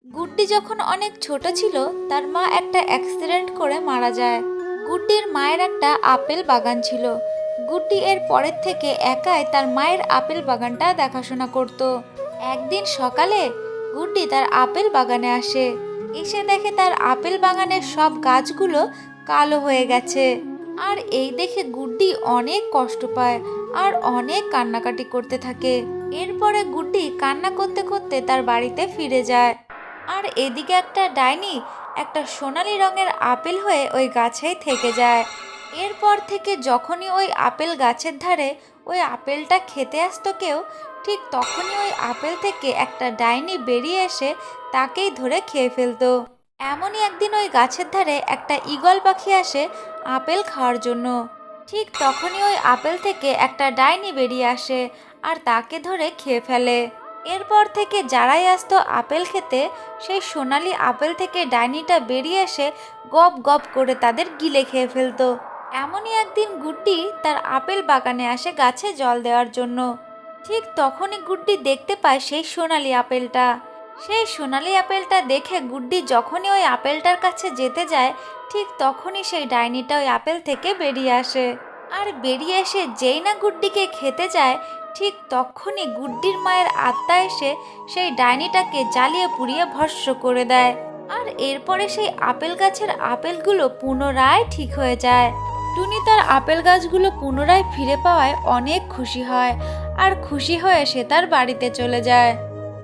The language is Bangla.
গুড্ডি যখন অনেক ছোট ছিল তার মা একটা অ্যাক্সিডেন্ট করে মারা যায়। গুড্ডির মায়ের একটা আপেল বাগান ছিল। গুড্ডি এর পরের থেকে একাই তার মায়ের আপেল বাগানটা দেখাশোনা করত। একদিন সকালে গুড্ডি তার আপেল বাগানে আসে। এসে দেখে তার আপেল বাগানের সব গাছগুলো কালো হয়ে গেছে। আর এই দেখে গুড্ডি অনেক কষ্ট পায় আর অনেক কান্নাকাটি করতে থাকে। এরপরে গুড্ডি কান্না করতে করতে তার বাড়িতে ফিরে যায়। আর এদিকে একটা ডাইনি একটা সোনালী রঙের আপেল হয়ে ওই গাছেই থেকে যায়। এরপর থেকে যখনই ওই আপেল গাছের ধারে ওই আপেলটা খেতে আসতো কেউ, ঠিক তখনই ওই আপেল থেকে একটা ডাইনি বেরিয়ে এসে তাকেই ধরে খেয়ে ফেলতো। এমনই একদিন ওই গাছের ধারে একটা ঈগল পাখি আসে আপেল খাওয়ার জন্য। ঠিক তখনই ওই আপেল থেকে একটা ডাইনি বেরিয়ে আসে আর তাকে ধরে খেয়ে ফেলে। এরপর থেকে যারাই আসতো আপেল খেতে, সেই সোনালি আপেল থেকে ডাইনিটা বেরিয়ে এসে গপ গপ করে তাদের গিলে খেয়ে ফেলতো। এমনই একদিন গুড্ডি তার আপেল বাগানে আসে গাছে জল দেওয়ার জন্য। ঠিক তখনই গুড্ডি দেখতে পায় সেই সোনালি আপেলটা। সেই সোনালি আপেলটা দেখে গুড্ডি যখনই ওই আপেলটার কাছে যেতে যায়, ঠিক তখনই সেই ডাইনিটা ওই আপেল থেকে বেরিয়ে আসে। আর বেরিয়ে এসে যেই না গুড্ডিকে খেতে যায়, ঠিক তখনই গুড্ডির মায়ের আত্মা এসে সেই ডাইনিটাকে জ্বালিয়ে পুড়িয়ে ভস্ম করে দেয়। আর এরপরে সেই আপেল গাছের আপেলগুলো পুনরায় ঠিক হয়ে যায়। টুনি তার আপেল গাছগুলো পুনরায় ফিরে পাওয়ায় অনেক খুশি হয় আর খুশি হয়ে সে তার বাড়িতে চলে যায়।